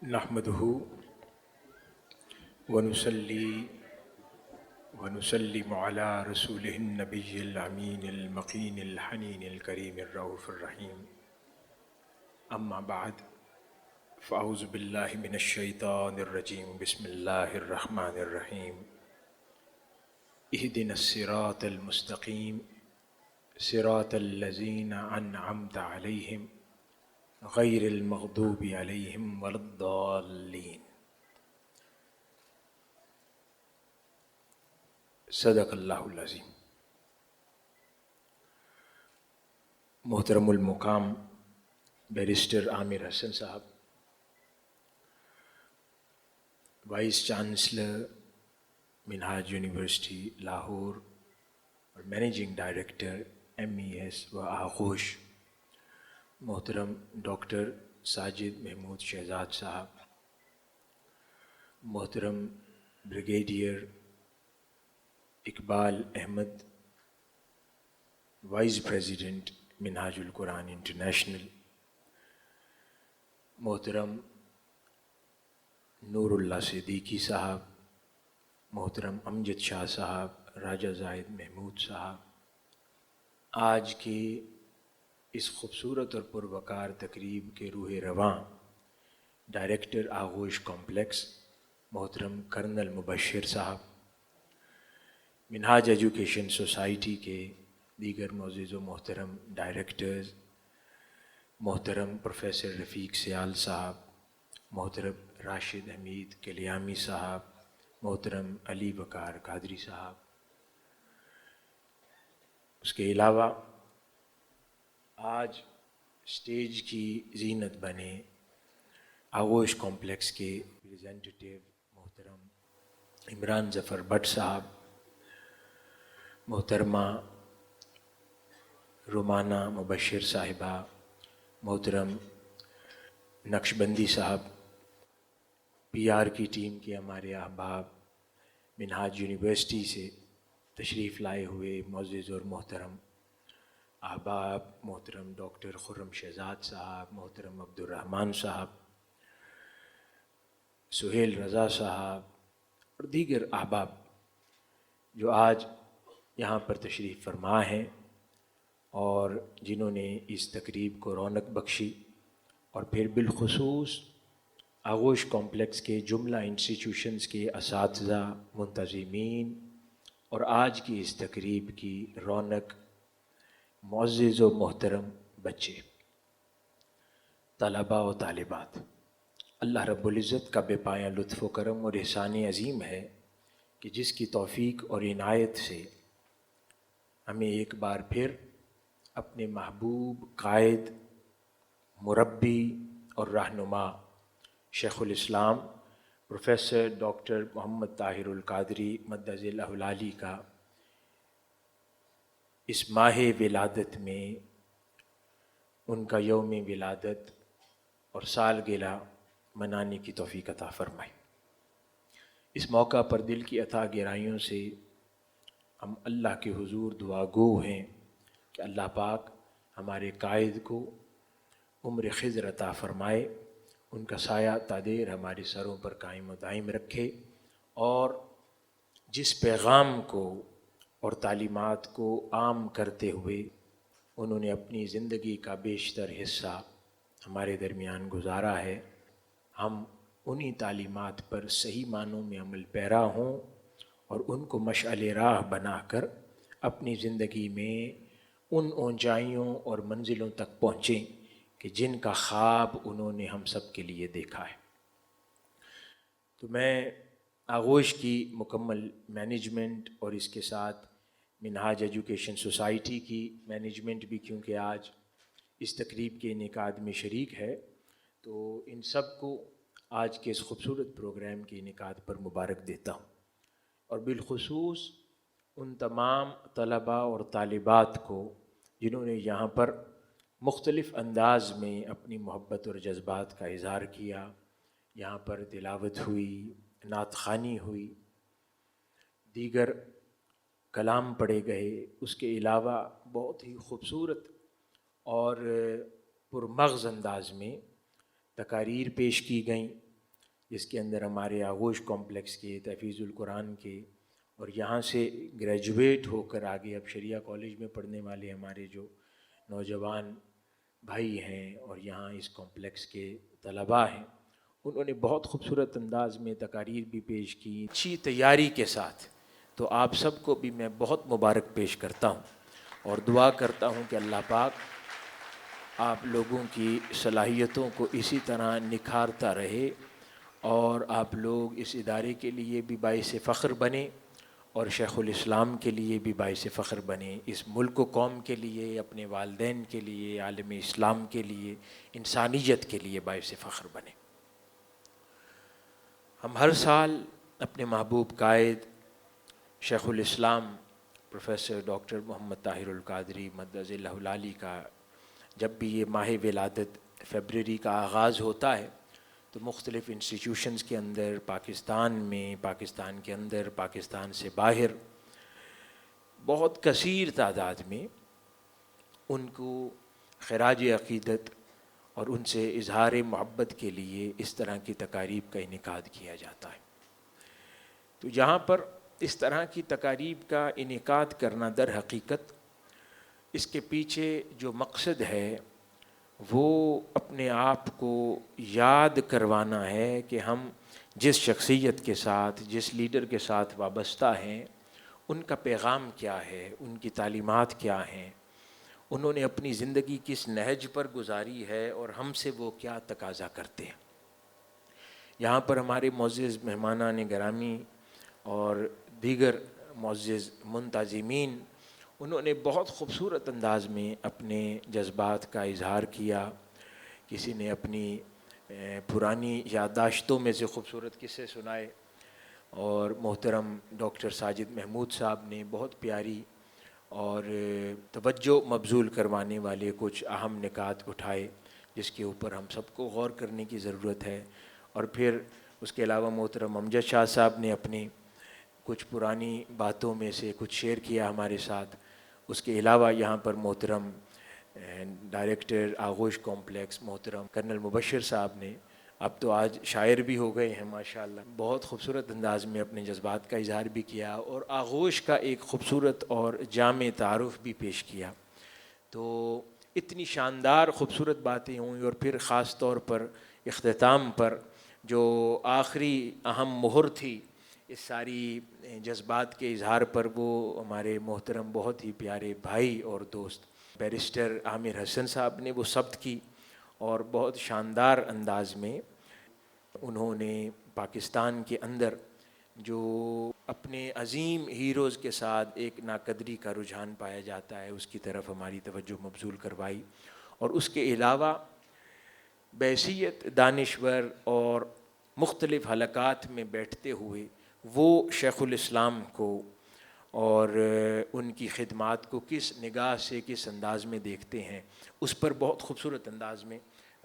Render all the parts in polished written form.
نحمدہ ونصلی ونسلم علی رسولہ النبی الامین المقین الحنین الکریم الرؤوف الرحیم اما بعد فاعوذ باللہ من الشیطان الرجیم بسم اللہ الرحمن الرحیم اہدنا الصراط المستقیم صراط الذین انعمت علیہم غیر المغضوب علیہم ولا الضالین۔ صدق اللہ العظیم۔ محترم المقام بیرسٹر عامر حسن صاحب، وائس چانسلر منہاج یونیورسٹی لاہور اور مینیجنگ ڈائریکٹر MES و آغوش، محترم ڈاکٹر ساجد محمود شہزاد صاحب، محترم brigadier Iqbal Ahmed, vice president Minhaj ul Quran international, محترم نور اللہ صدیقی صاحب، محترم امجد شاہ صاحب، راجہ زاہد محمود صاحب، آج کے اس خوبصورت اور پروقار تقریب کے روح رواں ڈائریکٹر آغوش کمپلیکس محترم کرنل مبشر صاحب، منہاج ایجوکیشن سوسائٹی کے دیگر معزز و محترم ڈائریکٹرز، محترم پروفیسر رفیق سیال صاحب، محترم راشد حمید کلیامی صاحب، محترم علی وقار قادری صاحب، اس کے علاوہ آج اسٹیج کی زینت بنے آغوش کمپلیکس کے ریپریزنٹیٹیو محترم عمران ظفر بٹ صاحب، محترمہ رومانہ مبشر صاحبہ، محترم نقشبندی صاحب، PR کی ٹیم کے ہمارے احباب، منہاج یونیورسٹی سے تشریف لائے ہوئے معزز اور محترم احباب، محترم ڈاکٹر خرم شہزاد صاحب، محترم عبدالرحمن صاحب، سہیل رضا صاحب اور دیگر احباب جو آج یہاں پر تشریف فرما ہیں اور جنہوں نے اس تقریب کو رونق بخشی، اور پھر بالخصوص آغوش کمپلیکس کے جملہ انسٹیٹیوشنز کے اساتذہ، منتظمین اور آج کی اس تقریب کی رونق معزز و محترم بچے، طلباء و طالبات، اللہ رب العزت کا بے پایہ لطف و کرم اور احسان عظیم ہے کہ جس کی توفیق اور عنایت سے ہمیں ایک بار پھر اپنے محبوب قائد، مربی اور رہنما شیخ الاسلام پروفیسر ڈاکٹر محمد طاہر القادری مدظ اللہ العالی کا اس ماہ ولادت میں ان کا یوم ولادت اور سالگرہ منانے کی توفیق عطا فرمائے۔ اس موقع پر دل کی عطا گہرائیوں سے ہم اللہ کے حضور دعا گو ہیں کہ اللہ پاک ہمارے قائد کو عمر خضر عطا فرمائے، ان کا سایہ تا دیر ہمارے سروں پر قائم و دائم رکھے، اور جس پیغام کو اور تعلیمات کو عام کرتے ہوئے انہوں نے اپنی زندگی کا بیشتر حصہ ہمارے درمیان گزارا ہے، ہم انہی تعلیمات پر صحیح معنوں میں عمل پیرا ہوں اور ان کو مشعل راہ بنا کر اپنی زندگی میں ان اونچائیوں اور منزلوں تک پہنچیں کہ جن کا خواب انہوں نے ہم سب کے لیے دیکھا ہے۔ تو میں آغوش کی مکمل مینجمنٹ اور اس کے ساتھ منہاج ایجوکیشن سوسائٹی کی مینجمنٹ بھی، کیونکہ آج اس تقریب کے انعقاد میں شریک ہے، تو ان سب کو آج کے اس خوبصورت پروگرام کے انعقاد پر مبارک دیتا ہوں، اور بالخصوص ان تمام طلباء اور طالبات کو جنہوں نے یہاں پر مختلف انداز میں اپنی محبت اور جذبات کا اظہار کیا، یہاں پر تلاوت ہوئی، نعت خوانی ہوئی، دیگر کلام پڑھے گئے، اس کے علاوہ بہت ہی خوبصورت اور پرمغز انداز میں تقاریر پیش کی گئیں، جس کے اندر ہمارے آغوش کمپلیکس کے تحفیظ القرآن کے اور یہاں سے گریجویٹ ہو کر آگے اب شریعہ کالج میں پڑھنے والے ہمارے جو نوجوان بھائی ہیں اور یہاں اس کمپلیکس کے طلباء ہیں، انہوں نے بہت خوبصورت انداز میں تقاریر بھی پیش کی اچھی تیاری کے ساتھ. تو آپ سب کو بھی میں بہت مبارک پیش کرتا ہوں اور دعا کرتا ہوں کہ اللہ پاک آپ لوگوں کی صلاحیتوں کو اسی طرح نکھارتا رہے اور آپ لوگ اس ادارے کے لیے بھی باعث فخر بنیں اور شیخ الاسلام کے لیے بھی باعث فخر بنیں، اس ملک و قوم کے لیے، اپنے والدین کے لیے، عالم اسلام کے لیے، انسانیت کے لیے باعث فخر بنیں. ہم ہر سال اپنے محبوب قائد شیخ الاسلام پروفیسر ڈاکٹر محمد طاہر القادری مدظ اللہ العالی کا جب بھی یہ ماہ ولادت فیبرری کا آغاز ہوتا ہے تو مختلف انسٹیٹیوشنز کے اندر، پاکستان میں، پاکستان کے اندر، پاکستان سے باہر بہت کثیر تعداد میں ان کو خراج عقیدت اور ان سے اظہار محبت کے لیے اس طرح کی تقاریب کا انعقاد کیا جاتا ہے. تو جہاں پر اس طرح کی تقاریب کا انعقاد کرنا در حقیقت اس کے پیچھے جو مقصد ہے وہ اپنے آپ کو یاد کروانا ہے کہ ہم جس شخصیت کے ساتھ، جس لیڈر کے ساتھ وابستہ ہیں، ان کا پیغام کیا ہے، ان کی تعلیمات کیا ہیں، انہوں نے اپنی زندگی کس نہج پر گزاری ہے اور ہم سے وہ کیا تقاضا کرتے ہیں. یہاں پر ہمارے معزز مہمانان گرامی اور دیگر معزز منتظمین، انہوں نے بہت خوبصورت انداز میں اپنے جذبات کا اظہار کیا. کسی نے اپنی پرانی یادداشتوں میں سے خوبصورت قصے سنائے اور محترم ڈاکٹر ساجد محمود صاحب نے بہت پیاری اور توجہ مبذول کروانے والے کچھ اہم نکات اٹھائے جس کے اوپر ہم سب کو غور کرنے کی ضرورت ہے. اور پھر اس کے علاوہ محترم امجد شاہ صاحب نے اپنی کچھ پرانی باتوں میں سے کچھ شیئر کیا ہمارے ساتھ. اس کے علاوہ یہاں پر محترم ڈائریکٹر آغوش کمپلیکس محترم کرنل مبشر صاحب نے، اب تو آج شاعر بھی ہو گئے ہیں ماشاءاللہ، بہت خوبصورت انداز میں اپنے جذبات کا اظہار بھی کیا اور آغوش کا ایک خوبصورت اور جامع تعارف بھی پیش کیا. تو اتنی شاندار خوبصورت باتیں ہوئیں اور پھر خاص طور پر اختتام پر جو آخری اہم مہر تھی اس ساری جذبات کے اظہار پر، وہ ہمارے محترم بہت ہی پیارے بھائی اور دوست بیرسٹر عامر حسن صاحب نے وہ ثبت کی اور بہت شاندار انداز میں انہوں نے پاکستان کے اندر جو اپنے عظیم ہیروز کے ساتھ ایک ناقدری کا رجحان پایا جاتا ہے اس کی طرف ہماری توجہ مبذول کروائی. اور اس کے علاوہ بحیثیت دانشور اور مختلف حلقات میں بیٹھتے ہوئے وہ شیخ الاسلام کو اور ان کی خدمات کو کس نگاہ سے، کس انداز میں دیکھتے ہیں، اس پر بہت خوبصورت انداز میں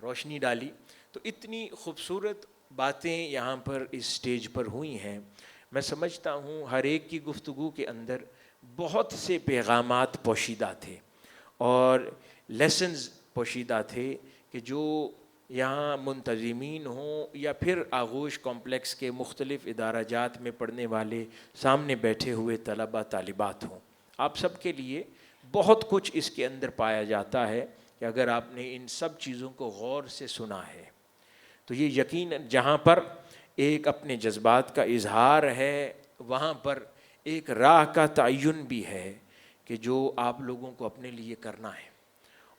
روشنی ڈالی. تو اتنی خوبصورت باتیں یہاں پر اس سٹیج پر ہوئی ہیں. میں سمجھتا ہوں ہر ایک کی گفتگو کے اندر بہت سے پیغامات پوشیدہ تھے اور لیسنز پوشیدہ تھے کہ جو یہاں منتظمین ہوں یا پھر آغوش کمپلیکس کے مختلف ادارہ جات میں پڑھنے والے سامنے بیٹھے ہوئے طلباء طالبات ہوں، آپ سب کے لیے بہت کچھ اس کے اندر پایا جاتا ہے کہ اگر آپ نے ان سب چیزوں کو غور سے سنا ہے تو یہ یقیناً جہاں پر ایک اپنے جذبات کا اظہار ہے وہاں پر ایک راہ کا تعین بھی ہے کہ جو آپ لوگوں کو اپنے لیے کرنا ہے.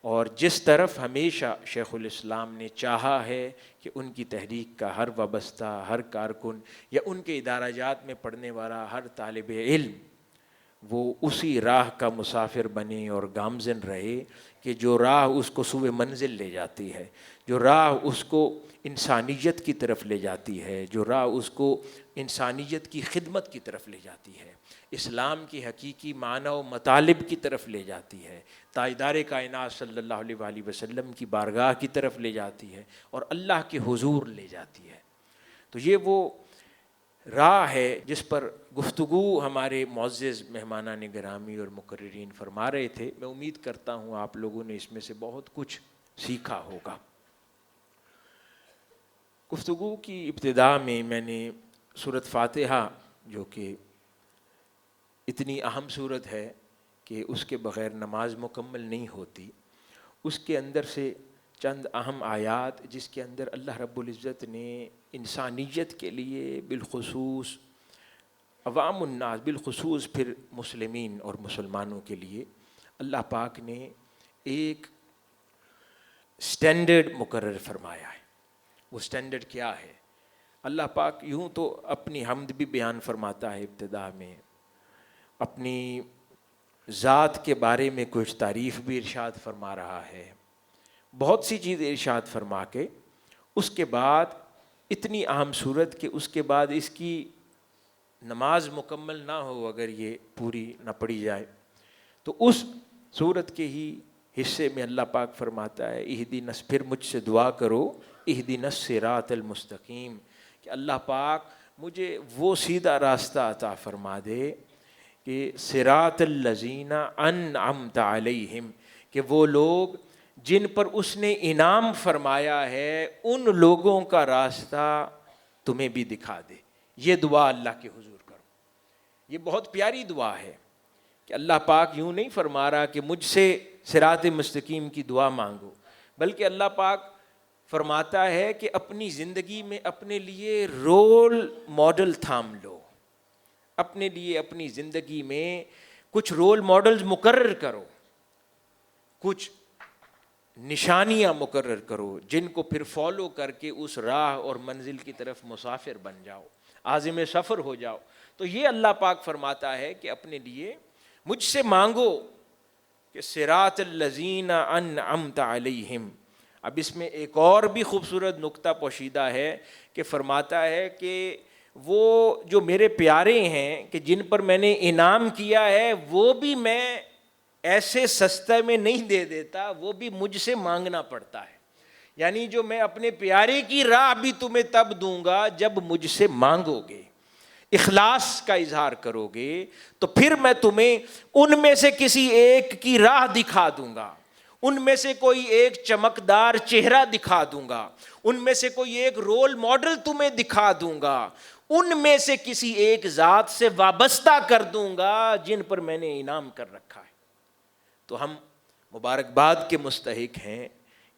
اور جس طرف ہمیشہ شیخ الاسلام نے چاہا ہے کہ ان کی تحریک کا ہر وابستہ، ہر کارکن یا ان کے ادارہ جات میں پڑھنے والا ہر طالب علم وہ اسی راہ کا مسافر بنے اور گامزن رہے کہ جو راہ اس کو سوئے منزل لے جاتی ہے، جو راہ اس کو انسانیت کی طرف لے جاتی ہے، جو راہ اس کو انسانیت کی خدمت کی طرف لے جاتی ہے، اسلام کی حقیقی معنی و مطالب کی طرف لے جاتی ہے، تاجدار کائنات صلی اللہ علیہ وآلہ وسلم کی بارگاہ کی طرف لے جاتی ہے اور اللہ کے حضور لے جاتی ہے. تو یہ وہ راہ ہے جس پر گفتگو ہمارے معزز مہمانان گرامی اور مقررین فرما رہے تھے. میں امید کرتا ہوں آپ لوگوں نے اس میں سے بہت کچھ سیکھا ہوگا. گفتگو کی ابتدا میں نے سورۃ فاتحہ جو کہ اتنی اہم سورت ہے کہ اس کے بغیر نماز مکمل نہیں ہوتی، اس کے اندر سے چند اہم آیات جس کے اندر اللہ رب العزت نے انسانیت کے لیے بالخصوص عوام الناس، بالخصوص پھر مسلمین اور مسلمانوں کے لیے اللہ پاک نے ایک سٹینڈرڈ مقرر فرمایا ہے۔ وہ سٹینڈرڈ کیا ہے؟ اللہ پاک یوں تو اپنی حمد بھی بیان فرماتا ہے ابتدا میں، اپنی ذات کے بارے میں کچھ تعریف بھی ارشاد فرما رہا ہے، بہت سی چیزیں ارشاد فرما کے اس کے بعد اتنی اہم صورت کہ اس کے بعد اس کی نماز مکمل نہ ہو اگر یہ پوری نہ پڑھی جائے، تو اس صورت کے ہی حصے میں اللہ پاک فرماتا ہے اہدنا، پھر مجھ سے دعا کرو اہدنا الصراط المستقیم، کہ اللہ پاک مجھے وہ سیدھا راستہ عطا فرما دے کہ صراط الذین انعمت علیہم، کہ وہ لوگ جن پر اس نے انعام فرمایا ہے ان لوگوں کا راستہ تمہیں بھی دکھا دے۔ یہ دعا اللہ کے حضور کرو، یہ بہت پیاری دعا ہے کہ اللہ پاک یوں نہیں فرما رہا کہ مجھ سے صراط مستقیم کی دعا مانگو، بلکہ اللہ پاک فرماتا ہے کہ اپنی زندگی میں اپنے لیے رول ماڈل تھام لو، اپنے لیے اپنی زندگی میں کچھ رول ماڈلز مقرر کرو، کچھ نشانیاں مقرر کرو جن کو پھر فالو کر کے اس راہ اور منزل کی طرف مسافر بن جاؤ، عازم سفر ہو جاؤ۔ تو یہ اللہ پاک فرماتا ہے کہ اپنے لیے مجھ سے مانگو کہ صراط الذین انعمت علیہم۔ اب اس میں ایک اور بھی خوبصورت نکتہ پوشیدہ ہے کہ فرماتا ہے کہ وہ جو میرے پیارے ہیں کہ جن پر میں نے انعام کیا ہے وہ بھی میں ایسے سستے میں نہیں دے دیتا، وہ بھی مجھ سے مانگنا پڑتا ہے، یعنی جو میں اپنے پیارے کی راہ بھی تمہیں تب دوں گا جب مجھ سے مانگو گے، اخلاص کا اظہار کرو گے، تو پھر میں تمہیں ان میں سے کسی ایک کی راہ دکھا دوں گا، ان میں سے کوئی ایک چمکدار چہرہ دکھا دوں گا، ان میں سے کوئی ایک رول ماڈل تمہیں دکھا دوں گا، ان میں سے کسی ایک ذات سے وابستہ کر دوں گا جن پر میں نے انعام کر رکھا ہے۔ تو ہم مبارکباد کے مستحق ہیں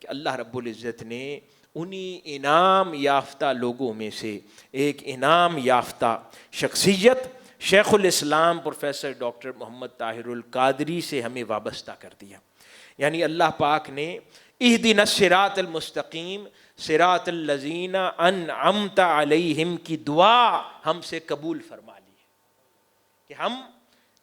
کہ اللہ رب العزت نے انہی انعام یافتہ لوگوں میں سے ایک انعام یافتہ شخصیت شیخ الاسلام پروفیسر ڈاکٹر محمد طاہر القادری سے ہمیں وابستہ کر دیا، یعنی اللہ پاک نے اہدنا الصراط المستقیم صراط الذین انعمت علیہم کی دعا ہم سے قبول فرما لی ہے، کہ ہم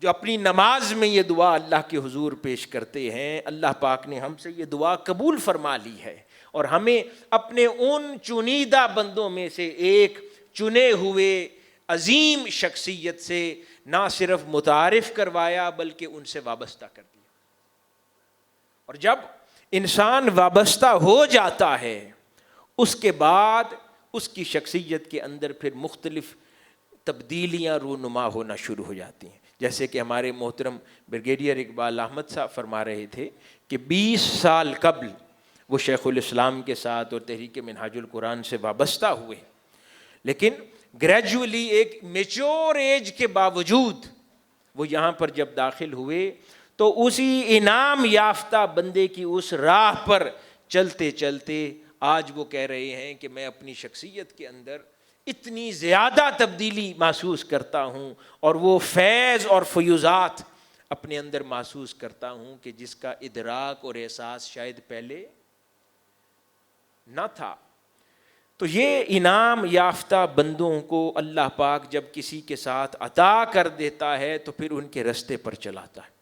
جو اپنی نماز میں یہ دعا اللہ کے حضور پیش کرتے ہیں، اللہ پاک نے ہم سے یہ دعا قبول فرما لی ہے، اور ہمیں اپنے ان چنیدہ بندوں میں سے ایک چنے ہوئے عظیم شخصیت سے نہ صرف متعارف کروایا بلکہ ان سے وابستہ کر دیا۔ اور جب انسان وابستہ ہو جاتا ہے اس کے بعد اس کی شخصیت کے اندر پھر مختلف تبدیلیاں رونما ہونا شروع ہو جاتی ہیں، جیسے کہ ہمارے محترم بریگیڈیئر اقبال احمد صاحب فرما رہے تھے کہ 20 سال قبل وہ شیخ الاسلام کے ساتھ اور تحریک منہاج القرآن سے وابستہ ہوئے، لیکن گریجولی ایک میچور ایج کے باوجود وہ یہاں پر جب داخل ہوئے تو اسی انعام یافتہ بندے کی اس راہ پر چلتے چلتے آج وہ کہہ رہے ہیں کہ میں اپنی شخصیت کے اندر اتنی زیادہ تبدیلی محسوس کرتا ہوں اور وہ فیض اور فیوزات اپنے اندر محسوس کرتا ہوں کہ جس کا ادراک اور احساس شاید پہلے نہ تھا۔ تو یہ انعام یافتہ بندوں کو اللہ پاک جب کسی کے ساتھ عطا کر دیتا ہے تو پھر ان کے رستے پر چلاتا ہے۔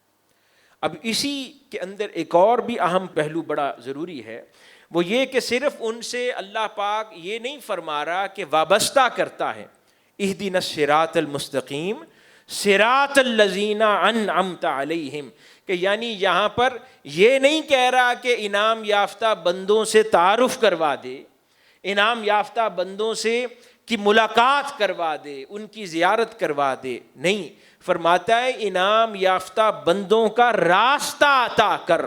اب اسی کے اندر ایک اور بھی اہم پہلو بڑا ضروری ہے، وہ یہ کہ صرف ان سے اللہ پاک یہ نہیں فرما رہا کہ وابستہ کرتا ہے اہدنا الصراط المستقیم صراط الذین انعمت علیہم، کہ یعنی یہاں پر یہ نہیں کہہ رہا کہ انعام یافتہ بندوں سے تعارف کروا دے، انعام یافتہ بندوں سے کی ملاقات کروا دے، ان کی زیارت کروا دے، نہیں، فرماتا ہے انعام یافتہ بندوں کا راستہ عطا کر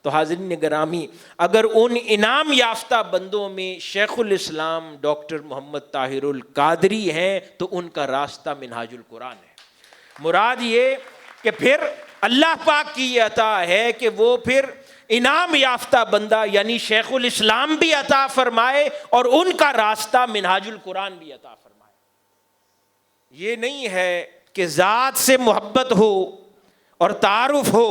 تو حاضرین گرامی، اگر ان انعام یافتہ بندوں میں شیخ الاسلام ڈاکٹر محمد طاہر القادری ہیں تو ان کا راستہ منہاج القرآن ہے۔ مراد یہ کہ پھر اللہ پاک کی یہ عطا ہے کہ وہ پھر انعام یافتہ بندہ یعنی شیخ الاسلام بھی عطا فرمائے اور ان کا راستہ منہاج القرآن بھی عطا فرمائے۔ یہ نہیں ہے کہ ذات سے محبت ہو اور تعارف ہو،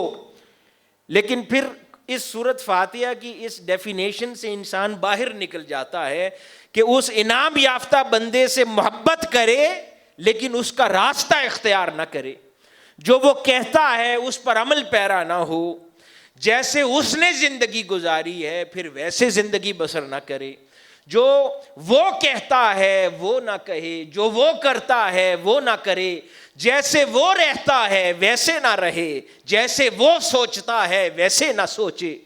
لیکن پھر اس سورت فاتحہ کی اس ڈیفینیشن سے انسان باہر نکل جاتا ہے کہ اس انعام یافتہ بندے سے محبت کرے لیکن اس کا راستہ اختیار نہ کرے، جو وہ کہتا ہے اس پر عمل پیرا نہ ہو، جیسے اس نے زندگی گزاری ہے پھر ویسے زندگی بسر نہ کرے، جو وہ کہتا ہے وہ نہ کہے، جو وہ کرتا ہے وہ نہ کرے، جیسے وہ رہتا ہے ویسے نہ رہے، جیسے وہ سوچتا ہے ویسے نہ سوچے،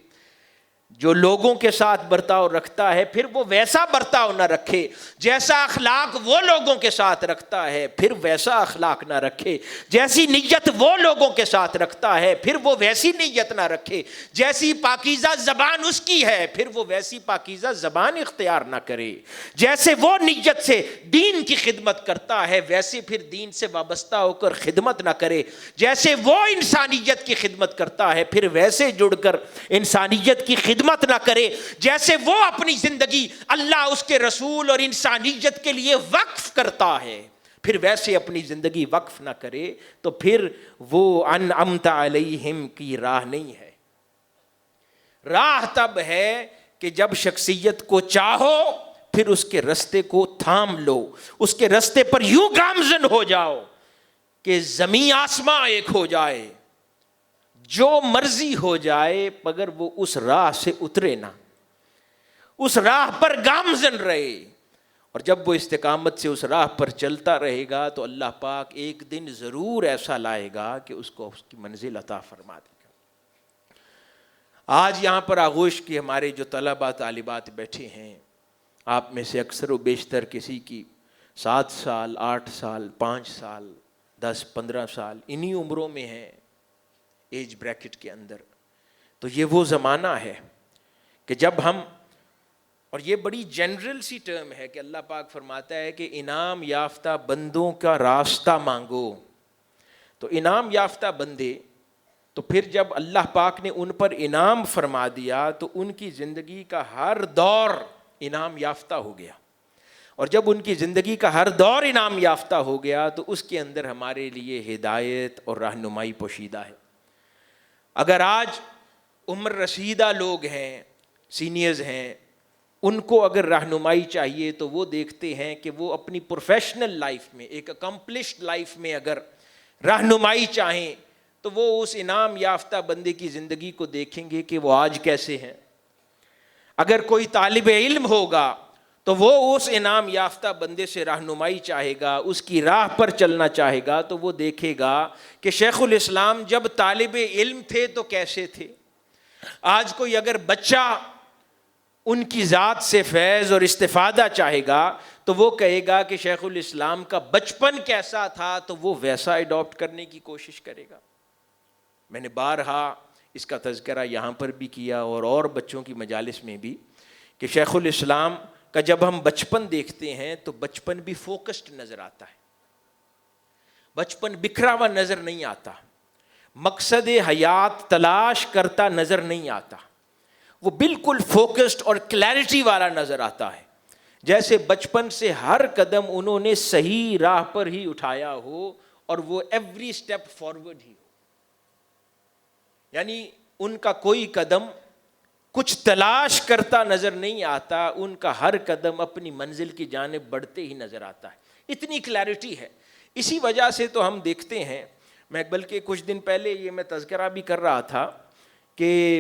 جو لوگوں کے ساتھ برتاؤ رکھتا ہے پھر وہ ویسا برتاؤ نہ رکھے، جیسا اخلاق وہ لوگوں کے ساتھ رکھتا ہے پھر ویسا اخلاق نہ رکھے، جیسی نیت وہ لوگوں کے ساتھ رکھتا ہے پھر وہ ویسی نیت نہ رکھے، جیسی پاکیزہ زبان اس کی ہے پھر وہ ویسی پاکیزہ زبان اختیار نہ کرے، جیسے وہ نیت سے دین کی خدمت کرتا ہے ویسے پھر دین سے وابستہ ہو کر خدمت نہ کرے، جیسے وہ انسانیت کی خدمت کرتا ہے پھر ویسے جڑ کر انسانیت کی خدمت نہ کرے، جیسے وہ اپنی زندگی اللہ اس کے رسول اور انسانیت کے لیے وقف کرتا ہے پھر ویسے اپنی زندگی وقف نہ کرے، تو پھر وہ انعمت علیہم کی راہ نہیں ہے۔ راہ تب ہے کہ جب شخصیت کو چاہو پھر اس کے رستے کو تھام لو، اس کے رستے پر یوں گامزن ہو جاؤ کہ زمین آسماں ایک ہو جائے، جو مرضی ہو جائے مگر وہ اس راہ سے اترے نہ، اس راہ پر گامزن رہے، اور جب وہ استقامت سے اس راہ پر چلتا رہے گا تو اللہ پاک ایک دن ضرور ایسا لائے گا کہ اس کو اس کی منزل عطا فرما دے گا۔ آج یہاں پر آغوش کی ہمارے جو طلباء طالبات بیٹھے ہیں، آپ میں سے اکثر و بیشتر کسی کی 7 سال 8 سال 5 سال 10 15 سال انہی عمروں میں ہیں، ایج بریکٹ کے اندر، تو یہ وہ زمانہ ہے کہ جب ہم، اور یہ بڑی جنرل سی ٹرم ہے کہ اللہ پاک فرماتا ہے کہ انعام یافتہ بندوں کا راستہ مانگو، تو انعام یافتہ بندے، تو پھر جب اللہ پاک نے ان پر انعام فرما دیا تو ان کی زندگی کا ہر دور انعام یافتہ ہو گیا، اور جب ان کی زندگی کا ہر دور انعام یافتہ ہو گیا تو اس کے اندر ہمارے لیے ہدایت اور رہنمائی پوشیدہ ہے۔ اگر آج عمر رسیدہ لوگ ہیں، سینئرز ہیں، ان کو اگر رہنمائی چاہیے تو وہ دیکھتے ہیں کہ وہ اپنی پروفیشنل لائف میں، ایک اکمپلشڈ لائف میں اگر رہنمائی چاہیں تو وہ اس انعام یافتہ بندے کی زندگی کو دیکھیں گے کہ وہ آج کیسے ہیں۔ اگر کوئی طالب علم ہوگا تو وہ اس انعام یافتہ بندے سے رہنمائی چاہے گا، اس کی راہ پر چلنا چاہے گا، تو وہ دیکھے گا کہ شیخ الاسلام جب طالب علم تھے تو کیسے تھے۔ آج کوئی اگر بچہ ان کی ذات سے فیض اور استفادہ چاہے گا تو وہ کہے گا کہ شیخ الاسلام کا بچپن کیسا تھا تو وہ ویسا اڈاپٹ کرنے کی کوشش کرے گا۔ میں نے بارہا اس کا تذکرہ یہاں پر بھی کیا اور بچوں کی مجالس میں بھی کہ شیخ الاسلام کا جب ہم بچپن دیکھتے ہیں تو بچپن بھی فوکسڈ نظر آتا ہے، بچپن بکھرا ہوا نظر نہیں آتا، مقصد حیات تلاش کرتا نظر نہیں آتا، وہ بالکل فوکسڈ اور کلیئرٹی والا نظر آتا ہے، جیسے بچپن سے ہر قدم انہوں نے صحیح راہ پر ہی اٹھایا ہو اور وہ ایوری سٹیپ فارورڈ ہی ہو، یعنی ان کا کوئی قدم کچھ تلاش کرتا نظر نہیں آتا، ان کا ہر قدم اپنی منزل کی جانب بڑھتے ہی نظر آتا ہے، اتنی کلیئرٹی ہے۔ اسی وجہ سے تو ہم دیکھتے ہیں، میں بلکہ کچھ دن پہلے یہ میں تذکرہ بھی کر رہا تھا کہ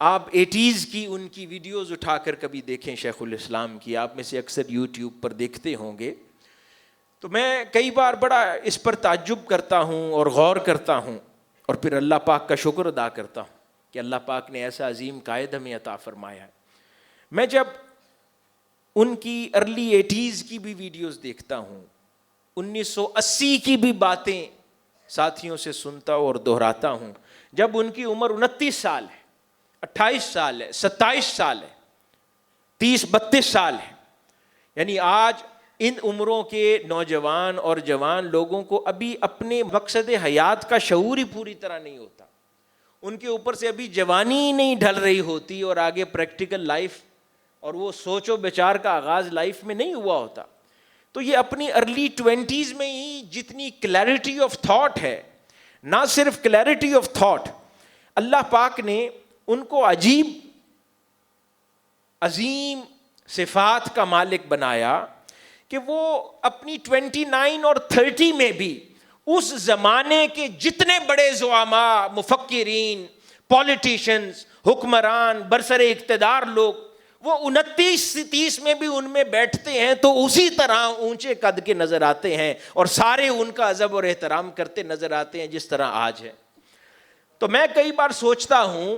آپ 80s کی ان کی ویڈیوز اٹھا کر کبھی دیکھیں شیخ الاسلام کی، آپ میں سے اکثر یوٹیوب پر دیکھتے ہوں گے، تو میں کئی بار بڑا اس پر تعجب کرتا ہوں اور غور کرتا ہوں اور پھر اللہ پاک کا شکر ادا کرتا ہوں کہ اللہ پاک نے ایسا عظیم قائد ہمیں عطا فرمایا ہے۔ میں جب ان کی ارلی 80s کی بھی ویڈیوز دیکھتا ہوں، 1980 کی بھی باتیں ساتھیوں سے سنتا اور دہراتا ہوں، جب ان کی عمر 29 سال ہے 28 سال ہے، 27 سال ہے، 30-32 سال ہے. یعنی آج ان عمروں کے نوجوان اور جوان لوگوں کو ابھی اپنے مقصد حیات کا شعور ہی پوری طرح نہیں ہوتا. ان کے اوپر سے ابھی جوانی ہی نہیں ڈھل رہی ہوتی اور آگے پریکٹیکل لائف اور وہ سوچ و بچار کا آغاز لائف میں نہیں ہوا ہوتا. تو یہ اپنی ارلی 20s میں ہی جتنی کلیئرٹی آف تھاٹ ہے، نہ صرف کلیئرٹی آف تھاٹ، اللہ پاک نے ان کو عجیب عظیم صفات کا مالک بنایا کہ وہ اپنی 29 اور 30 میں بھی اس زمانے کے جتنے بڑے زعماء، مفکرین، پولیٹیشنز، حکمران، برسر اقتدار لوگ، وہ 29-30 میں بھی ان میں بیٹھتے ہیں تو اسی طرح اونچے قد کے نظر آتے ہیں اور سارے ان کا ادب اور احترام کرتے نظر آتے ہیں جس طرح آج ہے. تو میں کئی بار سوچتا ہوں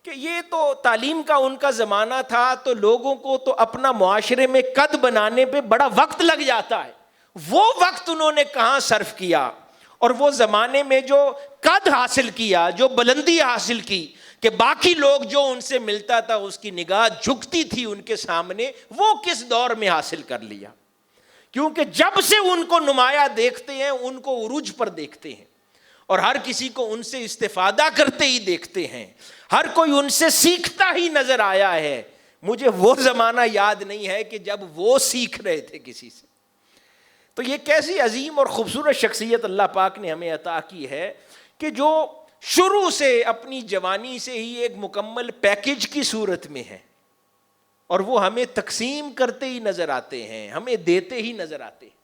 کہ یہ تو تعلیم کا ان کا زمانہ تھا تو لوگوں کو تو اپنا معاشرے میں قد بنانے پہ بڑا وقت لگ جاتا ہے. وہ وقت انہوں نے کہاں صرف کیا، اور وہ زمانے میں جو قد حاصل کیا، جو بلندی حاصل کی کہ باقی لوگ جو ان سے ملتا تھا اس کی نگاہ جھکتی تھی ان کے سامنے، وہ کس دور میں حاصل کر لیا. کیونکہ جب سے ان کو نمایاں دیکھتے ہیں ان کو عروج پر دیکھتے ہیں اور ہر کسی کو ان سے استفادہ کرتے ہی دیکھتے ہیں، ہر کوئی ان سے سیکھتا ہی نظر آیا ہے. مجھے وہ زمانہ یاد نہیں ہے کہ جب وہ سیکھ رہے تھے کسی سے. تو یہ کیسی عظیم اور خوبصورت شخصیت اللہ پاک نے ہمیں عطا کی ہے کہ جو شروع سے اپنی جوانی سے ہی ایک مکمل پیکج کی صورت میں ہے اور وہ ہمیں تقسیم کرتے ہی نظر آتے ہیں، ہمیں دیتے ہی نظر آتے ہیں.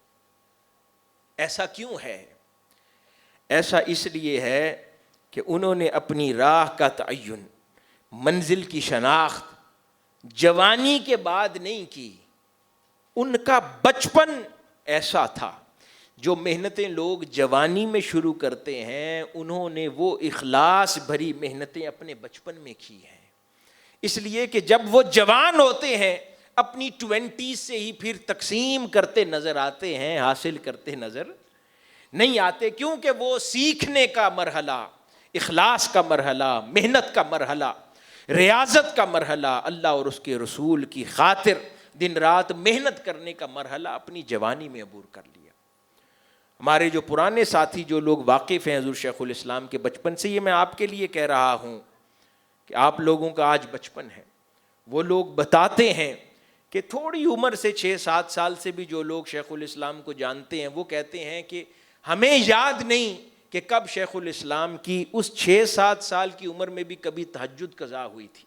ایسا کیوں ہے؟ ایسا اس لیے ہے کہ انہوں نے اپنی راہ کا تعین، منزل کی شناخت جوانی کے بعد نہیں کی. ان کا بچپن ایسا تھا. جو محنتیں لوگ جوانی میں شروع کرتے ہیں انہوں نے وہ اخلاص بھری محنتیں اپنے بچپن میں کی ہیں. اس لیے کہ جب وہ جوان ہوتے ہیں اپنی 20s سے ہی پھر تقسیم کرتے نظر آتے ہیں، حاصل کرتے نظر نہیں آتے، کیونکہ وہ سیکھنے کا مرحلہ، اخلاص کا مرحلہ، محنت کا مرحلہ، ریاضت کا مرحلہ، اللہ اور اس کے رسول کی خاطر دن رات محنت کرنے کا مرحلہ اپنی جوانی میں عبور کر لیا. ہمارے جو پرانے ساتھی جو لوگ واقف ہیں حضور شیخ الاسلام کے بچپن سے، یہ میں آپ کے لیے کہہ رہا ہوں کہ آپ لوگوں کا آج بچپن ہے، وہ لوگ بتاتے ہیں کہ تھوڑی عمر سے 6-7 سال سے بھی جو لوگ شیخ الاسلام کو جانتے ہیں وہ کہتے ہیں کہ ہمیں یاد نہیں کہ کب شیخ الاسلام کی اس 6-7 سال کی عمر میں بھی کبھی تہجد قضا ہوئی تھی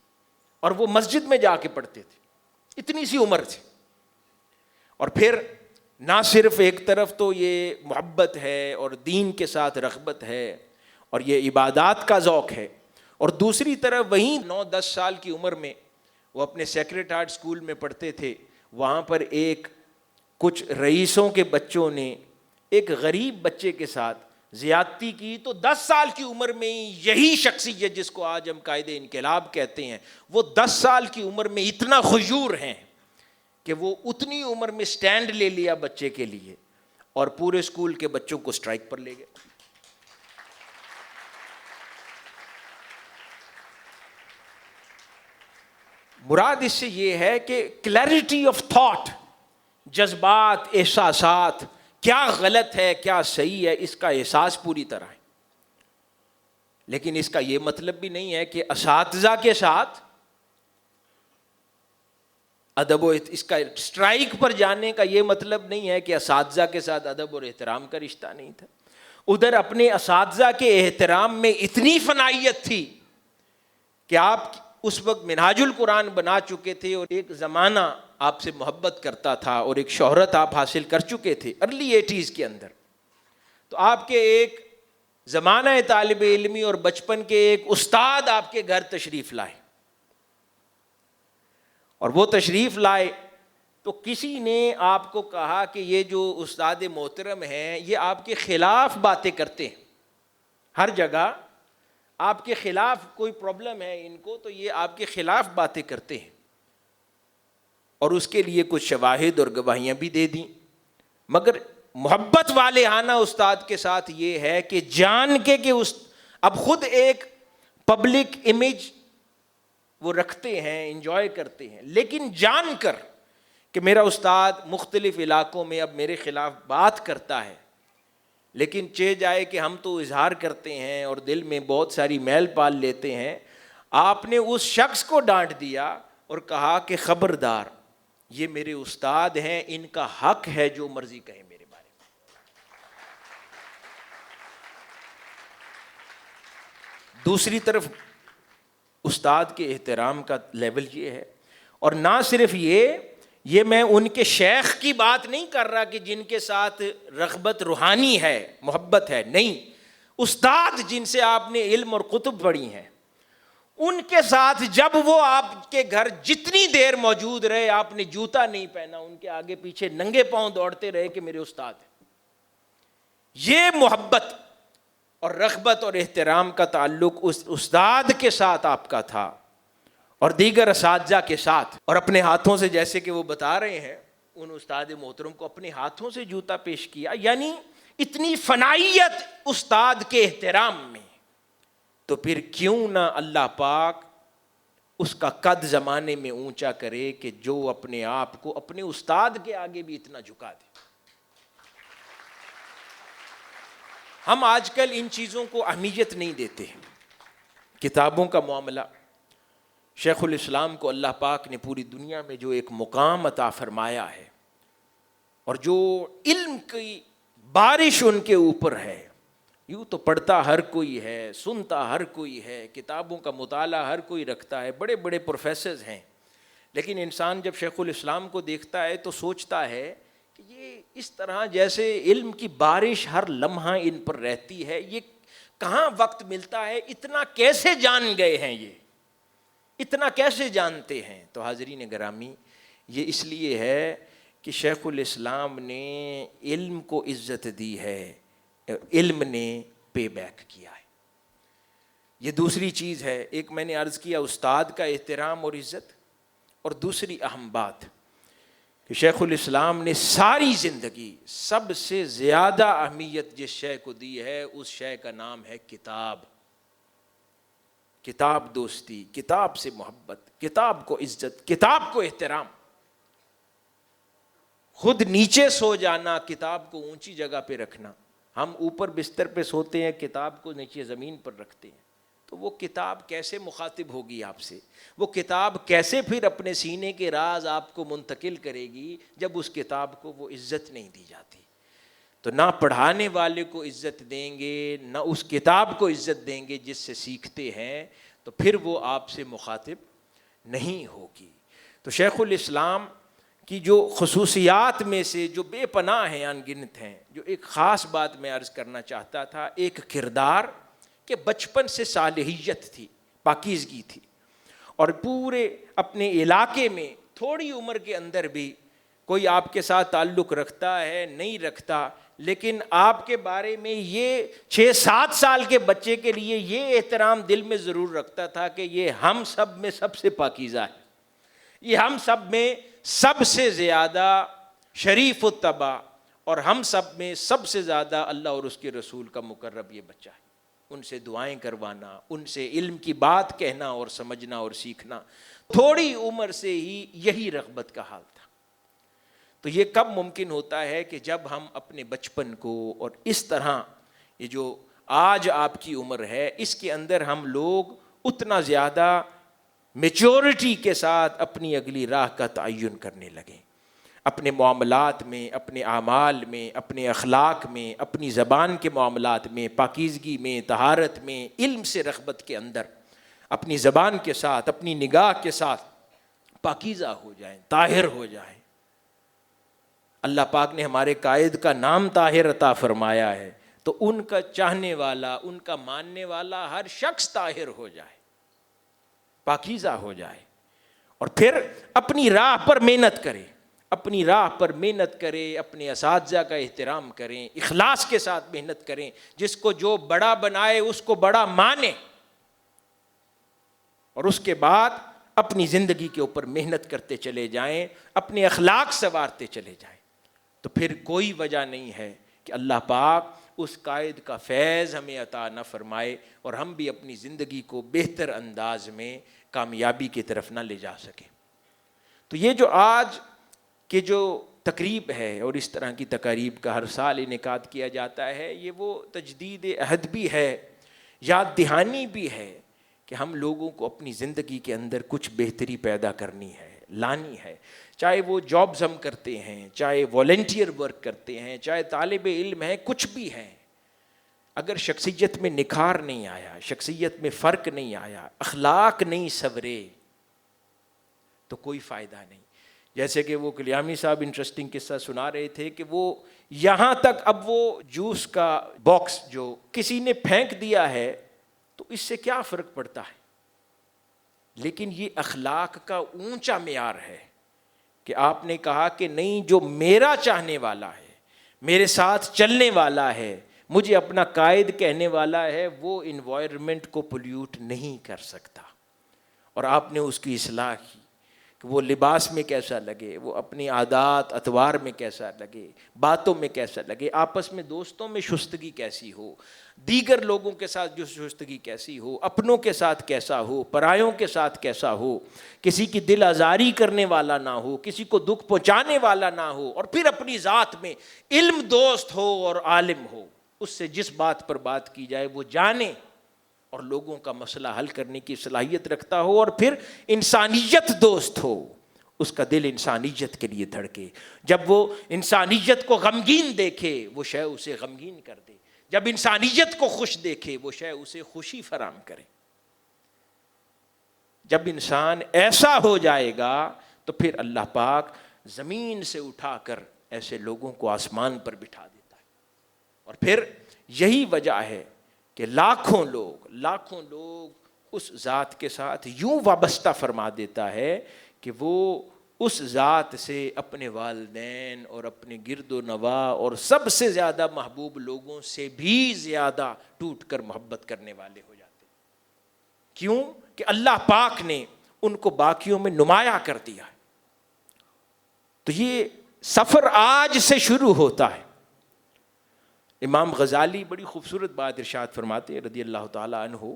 اور وہ مسجد میں جا کے پڑھتے تھے. اتنی سی عمر تھی. اور پھر نہ صرف ایک طرف تو یہ محبت ہے اور دین کے ساتھ رغبت ہے اور یہ عبادات کا ذوق ہے، اور دوسری طرف وہیں 9-10 سال کی عمر میں وہ اپنے سیکرٹ ہارٹ اسکول میں پڑھتے تھے. وہاں پر کچھ رئیسوں کے بچوں نے ایک غریب بچے کے ساتھ زیادتی کی تو 10 سال کی عمر میں یہی شخصیت جس کو آج ہم قائد انقلاب کہتے ہیں، وہ 10 سال کی عمر میں اتنا خجور ہیں کہ وہ اتنی عمر میں سٹینڈ لے لیا بچے کے لیے اور پورے اسکول کے بچوں کو سٹرائک پر لے گئے. مراد اس سے یہ ہے کہ کلیئرٹی آف تھاٹ، جذبات، احساسات، کیا غلط ہے کیا صحیح ہے، اس کا احساس پوری طرح ہے. لیکن اس کا یہ مطلب بھی نہیں ہے کہ اساتذہ کے ساتھ ادب و اس کا سٹرائک پر جانے کا یہ مطلب نہیں ہے کہ اساتذہ کے ساتھ ادب اور احترام کا رشتہ نہیں تھا. ادھر اپنے اساتذہ کے احترام میں اتنی فنائیت تھی کہ آپ اس وقت منہاج القرآن بنا چکے تھے اور ایک زمانہ آپ سے محبت کرتا تھا اور ایک شہرت آپ حاصل کر چکے تھے ارلی 80s کے اندر. تو آپ کے ایک زمانہ طالب علمی اور بچپن کے ایک استاد آپ کے گھر تشریف لائے، اور وہ تشریف لائے تو کسی نے آپ کو کہا کہ یہ جو استاد محترم ہیں یہ آپ کے خلاف باتیں کرتے ہیں، ہر جگہ آپ کے خلاف کوئی پرابلم ہے ان کو تو یہ آپ کے خلاف باتیں کرتے ہیں، اور اس کے لیے کچھ شواہد اور گواہیاں بھی دے دیں. مگر محبت والے آنا استاد کے ساتھ یہ ہے کہ جان کے کہ اب خود ایک پبلک امیج وہ رکھتے ہیں, انجوائے کرتے ہیں, لیکن جان کر کہ میرا استاد مختلف علاقوں میں اب میرے خلاف بات کرتا ہے, لیکن چہ جائے کہ ہم تو اظہار کرتے ہیں اور دل میں بہت ساری میل پال لیتے ہیں, آپ نے اس شخص کو ڈانٹ دیا اور کہا کہ خبردار, یہ میرے استاد ہیں, ان کا حق ہے جو مرضی کہیں میرے بارے میں. دوسری طرف استاد کے احترام کا لیول یہ ہے, اور نہ صرف یہ میں ان کے شیخ کی بات نہیں کر رہا کہ جن کے ساتھ رغبت روحانی ہے, محبت ہے, نہیں, استاد جن سے آپ نے علم اور کتب پڑھی ہیں, ان کے ساتھ جب وہ آپ کے گھر جتنی دیر موجود رہے, آپ نے جوتا نہیں پہنا, ان کے آگے پیچھے ننگے پاؤں دوڑتے رہے کہ میرے استاد ہیں. یہ محبت اور رغبت اور احترام کا تعلق اس استاد کے ساتھ آپ کا تھا اور دیگر اساتذہ کے ساتھ. اور اپنے ہاتھوں سے, جیسے کہ وہ بتا رہے ہیں, ان استاد محترم کو اپنے ہاتھوں سے جوتا پیش کیا, یعنی اتنی فنائیت استاد کے احترام میں. تو پھر کیوں نہ اللہ پاک اس کا قد زمانے میں اونچا کرے کہ جو اپنے آپ کو اپنے استاد کے آگے بھی اتنا جھکا دے. ہم آج کل ان چیزوں کو اہمیت نہیں دیتے. کتابوں کا معاملہ, شیخ الاسلام کو اللہ پاک نے پوری دنیا میں جو ایک مقام عطا فرمایا ہے اور جو علم کی بارش ان کے اوپر ہے, یوں تو پڑھتا ہر کوئی ہے, سنتا ہر کوئی ہے, کتابوں کا مطالعہ ہر کوئی رکھتا ہے, بڑے بڑے پروفیسرز ہیں, لیکن انسان جب شیخ الاسلام کو دیکھتا ہے تو سوچتا ہے کہ یہ اس طرح جیسے علم کی بارش ہر لمحہ ان پر رہتی ہے, یہ کہاں وقت ملتا ہے, اتنا کیسے جان گئے ہیں, یہ اتنا کیسے جانتے ہیں. تو حاضرین گرامی, یہ اس لیے ہے کہ شیخ الاسلام نے علم کو عزت دی ہے, علم نے پے بیک کیا ہے. یہ دوسری چیز ہے. ایک میں نے عرض کیا استاد کا احترام اور عزت, اور دوسری اہم بات کہ شیخ الاسلام نے ساری زندگی سب سے زیادہ اہمیت جس شے کو دی ہے, اس شے کا نام ہے کتاب. کتاب دوستی, کتاب سے محبت, کتاب کو عزت, کتاب کو احترام. خود نیچے سو جانا, کتاب کو اونچی جگہ پہ رکھنا. ہم اوپر بستر پہ سوتے ہیں, کتاب کو نیچے زمین پر رکھتے ہیں, تو وہ کتاب کیسے مخاطب ہوگی آپ سے, وہ کتاب کیسے پھر اپنے سینے کے راز آپ کو منتقل کرے گی جب اس کتاب کو وہ عزت نہیں دی جاتی. تو نہ پڑھانے والے کو عزت دیں گے, نہ اس کتاب کو عزت دیں گے جس سے سیکھتے ہیں, تو پھر وہ آپ سے مخاطب نہیں ہوگی. تو شیخ الاسلام کی جو خصوصیات میں سے جو بے پناہ ہیں, ان گنت ہیں, جو ایک خاص بات میں عرض کرنا چاہتا تھا, ایک کردار کہ بچپن سے صالحیت تھی, پاکیزگی تھی, اور پورے اپنے علاقے میں تھوڑی عمر کے اندر بھی کوئی آپ کے ساتھ تعلق رکھتا ہے نہیں رکھتا, لیکن آپ کے بارے میں یہ 6-7 سال کے بچے کے لیے یہ احترام دل میں ضرور رکھتا تھا کہ یہ ہم سب میں سب سے پاکیزہ ہے, یہ ہم سب میں سب سے زیادہ شریف الطبع, اور ہم سب میں سب سے زیادہ اللہ اور اس کے رسول کا مقرب یہ بچہ ہے. ان سے دعائیں کروانا, ان سے علم کی بات کہنا اور سمجھنا اور سیکھنا, تھوڑی عمر سے ہی یہی رغبت کا حال تھا. تو یہ کب ممکن ہوتا ہے کہ جب ہم اپنے بچپن کو اور اس طرح یہ جو آج آپ کی عمر ہے اس کے اندر ہم لوگ اتنا زیادہ میچورٹی کے ساتھ اپنی اگلی راہ کا تعین کرنے لگیں, اپنے معاملات میں, اپنے اعمال میں, اپنے اخلاق میں, اپنی زبان کے معاملات میں, پاکیزگی میں, طہارت میں, علم سے رغبت کے اندر اپنی زبان کے ساتھ, اپنی نگاہ کے ساتھ پاکیزہ ہو جائیں, طاہر ہو جائیں. اللہ پاک نے ہمارے قائد کا نام طاہر عطا فرمایا ہے, تو ان کا چاہنے والا, ان کا ماننے والا ہر شخص طاہر ہو جائے, پاکیزہ ہو جائے, اور پھر اپنی راہ پر محنت کرے, اپنی راہ پر محنت کرے, اپنے اساتذہ کا احترام کریں, اخلاص کے ساتھ محنت کریں, جس کو جو بڑا بنائے اس کو بڑا مانے, اور اس کے بعد اپنی زندگی کے اوپر محنت کرتے چلے جائیں, اپنے اخلاق سنوارتے چلے جائیں. تو پھر کوئی وجہ نہیں ہے کہ اللہ پاک اس قائد کا فیض ہمیں عطا نہ فرمائے اور ہم بھی اپنی زندگی کو بہتر انداز میں کامیابی کی طرف نہ لے جا سکیں۔ تو یہ جو آج کے جو تقریب ہے اور اس طرح کی تقاریب کا ہر سال انعقاد کیا جاتا ہے، یہ وہ تجدید عہد بھی ہے، یاد دہانی بھی ہے کہ ہم لوگوں کو اپنی زندگی کے اندر کچھ بہتری پیدا کرنی ہے، لانی ہے، چاہے وہ جابز ہم کرتے ہیں، چاہے والنٹیئر ورک کرتے ہیں، چاہے طالب علم ہیں، کچھ بھی ہیں، اگر شخصیت میں نکھار نہیں آیا، شخصیت میں فرق نہیں آیا، اخلاق نہیں سنورے تو کوئی فائدہ نہیں۔ جیسے کہ وہ کلیامی صاحب انٹرسٹنگ قصہ سنا رہے تھے کہ وہ یہاں تک اب وہ جوس کا باکس جو کسی نے پھینک دیا ہے تو اس سے کیا فرق پڑتا ہے، لیکن یہ اخلاق کا اونچا معیار ہے کہ آپ نے کہا کہ نہیں، جو میرا چاہنے والا ہے، میرے ساتھ چلنے والا ہے، مجھے اپنا قائد کہنے والا ہے، وہ انوائرمنٹ کو پولیوٹ نہیں کر سکتا۔ اور آپ نے اس کی اصلاح کی کہ وہ لباس میں کیسا لگے، وہ اپنی عادات اطوار میں کیسا لگے، باتوں میں کیسا لگے، آپس میں دوستوں میں شستگی کیسی ہو، دیگر لوگوں کے ساتھ جو شستگی کیسی ہو، اپنوں کے ساتھ کیسا ہو، پرایوں کے ساتھ کیسا ہو، کسی کی دل آزاری کرنے والا نہ ہو، کسی کو دکھ پہنچانے والا نہ ہو، اور پھر اپنی ذات میں علم دوست ہو اور عالم ہو، اس سے جس بات پر بات کی جائے وہ جانے اور لوگوں کا مسئلہ حل کرنے کی صلاحیت رکھتا ہو، اور پھر انسانیت دوست ہو، اس کا دل انسانیت کے لیے دھڑکے، جب وہ انسانیت کو غمگین دیکھے وہ شے اسے غمگین کر دے، جب انسانیت کو خوش دیکھے وہ شے اسے خوشی فراہم کرے۔ جب انسان ایسا ہو جائے گا تو پھر اللہ پاک زمین سے اٹھا کر ایسے لوگوں کو آسمان پر بٹھا دیتا ہے، اور پھر یہی وجہ ہے کہ لاکھوں لوگ اس ذات کے ساتھ یوں وابستہ فرما دیتا ہے کہ وہ اس ذات سے اپنے والدین اور اپنے گرد و نواح اور سب سے زیادہ محبوب لوگوں سے بھی زیادہ ٹوٹ کر محبت کرنے والے ہو جاتے ہیں۔ کیوں؟ کہ اللہ پاک نے ان کو باقیوں میں نمایاں کر دیا ہے۔ تو یہ سفر آج سے شروع ہوتا ہے۔ امام غزالی بڑی خوبصورت بات ارشاد فرماتے ہیں رضی اللہ تعالیٰ عنہ،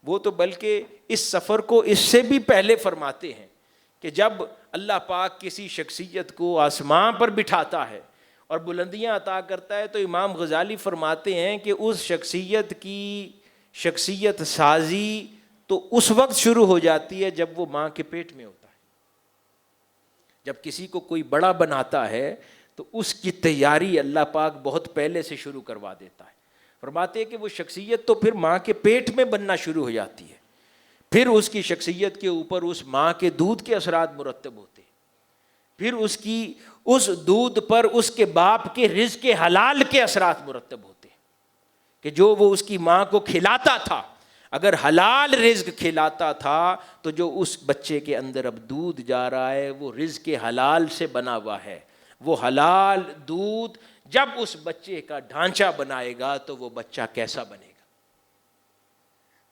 وہ تو بلکہ اس سفر کو اس سے بھی پہلے فرماتے ہیں کہ جب اللہ پاک کسی شخصیت کو آسمان پر بٹھاتا ہے اور بلندیاں عطا کرتا ہے تو امام غزالی فرماتے ہیں کہ اس شخصیت کی شخصیت سازی تو اس وقت شروع ہو جاتی ہے جب وہ ماں کے پیٹ میں ہوتا ہے۔ جب کسی کو کوئی بڑا بناتا ہے تو اس کی تیاری اللہ پاک بہت پہلے سے شروع کروا دیتا ہے۔ فرماتے ہیں کہ وہ شخصیت تو پھر ماں کے پیٹ میں بننا شروع ہو جاتی ہے، پھر اس کی شخصیت کے اوپر اس ماں کے دودھ کے اثرات مرتب ہوتے ہیں، پھر اس دودھ پر اس کے باپ کے رزق حلال کے اثرات مرتب ہوتے ہیں کہ جو وہ اس کی ماں کو کھلاتا تھا، اگر حلال رزق کھلاتا تھا تو جو اس بچے کے اندر اب دودھ جا رہا ہے وہ رزق حلال سے بنا ہوا ہے۔ وہ حلال دودھ جب اس بچے کا ڈھانچہ بنائے گا تو وہ بچہ کیسا بنے گا۔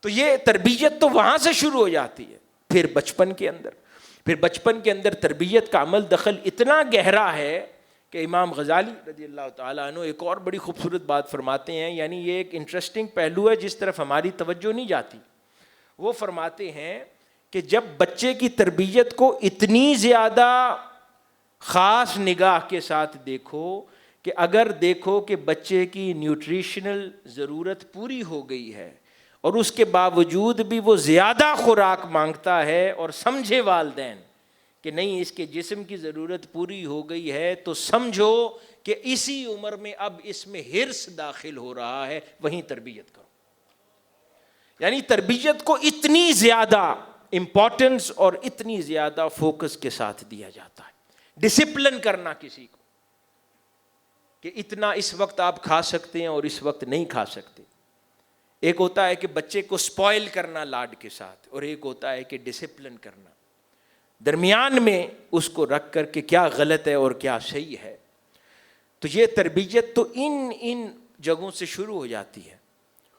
تو یہ تربیت تو وہاں سے شروع ہو جاتی ہے۔ پھر بچپن کے اندر تربیت کا عمل دخل اتنا گہرا ہے کہ امام غزالی رضی اللہ تعالیٰ عنہ ایک اور بڑی خوبصورت بات فرماتے ہیں، یعنی یہ ایک انٹرسٹنگ پہلو ہے جس طرف ہماری توجہ نہیں جاتی۔ وہ فرماتے ہیں کہ جب بچے کی تربیت کو اتنی زیادہ خاص نگاہ کے ساتھ دیکھو کہ اگر دیکھو کہ بچے کی نیوٹریشنل ضرورت پوری ہو گئی ہے اور اس کے باوجود بھی وہ زیادہ خوراک مانگتا ہے اور سمجھے والدین کہ نہیں اس کے جسم کی ضرورت پوری ہو گئی ہے، تو سمجھو کہ اسی عمر میں اب اس میں حرص داخل ہو رہا ہے، وہیں تربیت کرو۔ یعنی تربیت کو اتنی زیادہ امپورٹنس اور اتنی زیادہ فوکس کے ساتھ دیا جاتا ہے۔ ڈسپلن کرنا کسی کو کہ اتنا اس وقت آپ کھا سکتے ہیں اور اس وقت نہیں کھا سکتے۔ ایک ہوتا ہے کہ بچے کو سپوائل کرنا لاڈ کے ساتھ، اور ایک ہوتا ہے کہ ڈسپلن کرنا، درمیان میں اس کو رکھ کر کہ کیا غلط ہے اور کیا صحیح ہے۔ تو یہ تربیت تو ان جگہوں سے شروع ہو جاتی ہے۔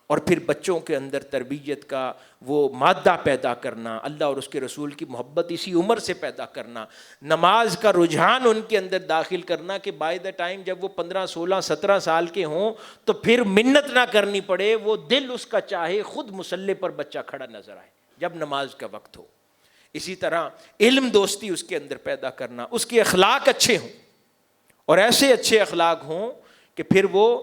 اور پھر بچوں کے اندر تربیت کا وہ مادہ پیدا کرنا، اللہ اور اس کے رسول کی محبت اسی عمر سے پیدا کرنا، نماز کا رجحان ان کے اندر داخل کرنا کہ بائی دا ٹائم جب وہ 15 16 17 سال کے ہوں تو پھر منت نہ کرنی پڑے، وہ دل اس کا چاہے خود مصلی پر بچہ کھڑا نظر آئے جب نماز کا وقت ہو۔ اسی طرح علم دوستی اس کے اندر پیدا کرنا، اس کے اخلاق اچھے ہوں اور ایسے اچھے اخلاق ہوں کہ پھر وہ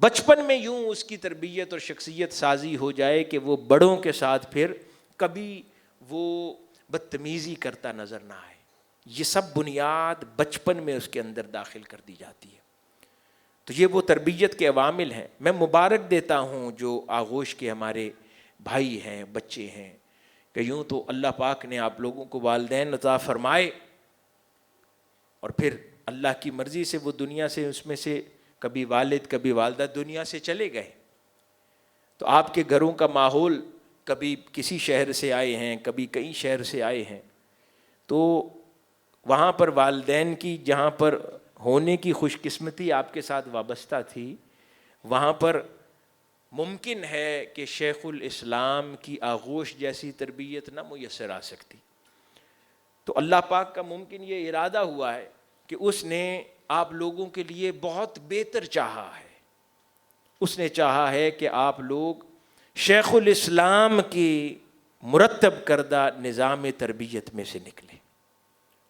بچپن میں یوں اس کی تربیت اور شخصیت سازی ہو جائے کہ وہ بڑوں کے ساتھ پھر کبھی وہ بدتمیزی کرتا نظر نہ آئے۔ یہ سب بنیاد بچپن میں اس کے اندر داخل کر دی جاتی ہے۔ تو یہ وہ تربیت کے عوامل ہیں۔ میں مبارک دیتا ہوں جو آغوش کے ہمارے بھائی ہیں، بچے ہیں، کہ یوں تو اللہ پاک نے آپ لوگوں کو والدین عطا فرمائے اور پھر اللہ کی مرضی سے وہ دنیا سے، اس میں سے کبھی والد کبھی والدہ دنیا سے چلے گئے۔ تو آپ کے گھروں کا ماحول، کبھی کسی شہر سے آئے ہیں، کبھی کئی شہر سے آئے ہیں، تو وہاں پر والدین کی جہاں پر ہونے کی خوش قسمتی آپ کے ساتھ وابستہ تھی، وہاں پر ممکن ہے کہ شیخ الاسلام کی آغوش جیسی تربیت نہ میسر آ سکتی۔ تو اللہ پاک کا ممکن یہ ارادہ ہوا ہے کہ اس نے آپ لوگوں کے لیے بہت بہتر چاہا ہے۔ اس نے چاہا ہے کہ آپ لوگ شیخ الاسلام کی مرتب کردہ نظام تربیت میں سے نکلیں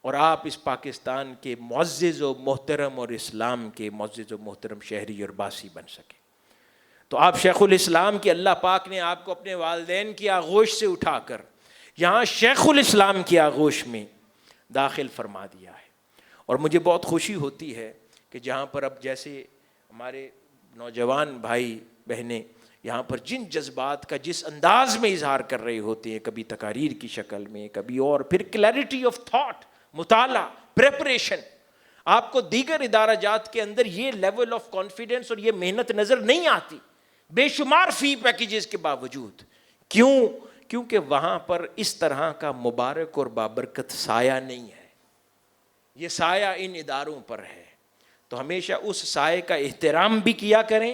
اور آپ اس پاکستان کے معزز و محترم اور اسلام کے معزز و محترم شہری اور باسی بن سکیں۔ تو آپ شیخ الاسلام کی، اللہ پاک نے آپ کو اپنے والدین کی آغوش سے اٹھا کر یہاں شیخ الاسلام کی آغوش میں داخل فرما دیا ہے۔ اور مجھے بہت خوشی ہوتی ہے کہ جہاں پر اب جیسے ہمارے نوجوان بھائی بہنیں یہاں پر جن جذبات کا جس انداز میں اظہار کر رہے ہوتے ہیں، کبھی تقاریر کی شکل میں، کبھی اور، پھر کلیئرٹی آف تھاٹ، مطالعہ، پریپریشن، آپ کو دیگر ادارہ جات کے اندر یہ لیول آف کانفیڈنس اور یہ محنت نظر نہیں آتی، بے شمار فی پیکیجز کے باوجود۔ کیوں؟ کیونکہ وہاں پر اس طرح کا مبارک اور بابرکت سایہ نہیں ہے۔ یہ سایہ ان اداروں پر ہے، تو ہمیشہ اس سائے کا احترام بھی کیا کریں،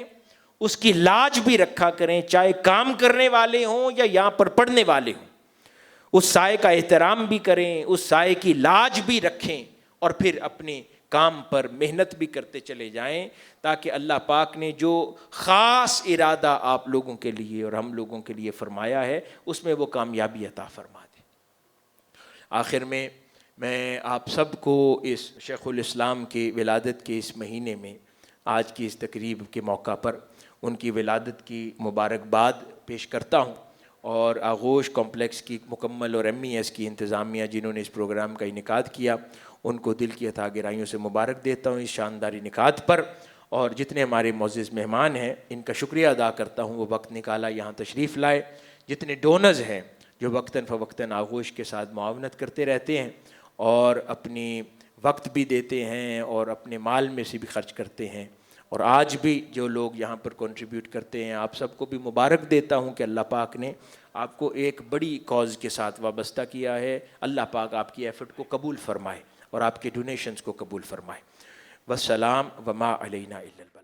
اس کی لاج بھی رکھا کریں، چاہے کام کرنے والے ہوں یا یہاں پر پڑھنے والے ہوں۔ اس سائے کا احترام بھی کریں، اس سائے کی لاج بھی رکھیں اور پھر اپنے کام پر محنت بھی کرتے چلے جائیں، تاکہ اللہ پاک نے جو خاص ارادہ آپ لوگوں کے لیے اور ہم لوگوں کے لیے فرمایا ہے اس میں وہ کامیابی عطا فرما دے۔ آخر میں آپ سب کو اس شیخ الاسلام کی ولادت کے اس مہینے میں، آج کی اس تقریب کے موقع پر ان کی ولادت کی مبارکباد پیش کرتا ہوں، اور آغوش کمپلیکس کی مکمل اور MES کی انتظامیہ جنہوں نے اس پروگرام کا انعقاد کیا، ان کو دل کی عطا گرائیوں سے مبارک دیتا ہوں اس شاندار انعقاد پر، اور جتنے ہمارے معزز مہمان ہیں ان کا شکریہ ادا کرتا ہوں، وہ وقت نکالا یہاں تشریف لائے۔ جتنے ڈونرز ہیں جو وقتاً فوقتاً آغوش کے ساتھ معاونت کرتے رہتے ہیں اور اپنی وقت بھی دیتے ہیں اور اپنے مال میں سے بھی خرچ کرتے ہیں، اور آج بھی جو لوگ یہاں پر کنٹریبیوٹ کرتے ہیں، آپ سب کو بھی مبارک دیتا ہوں کہ اللہ پاک نے آپ کو ایک بڑی کاز کے ساتھ وابستہ کیا ہے۔ اللہ پاک آپ کی ایفرٹ کو قبول فرمائے اور آپ کے ڈونیشنز کو قبول فرمائے۔ والسلام وما علینا الا البلاغ۔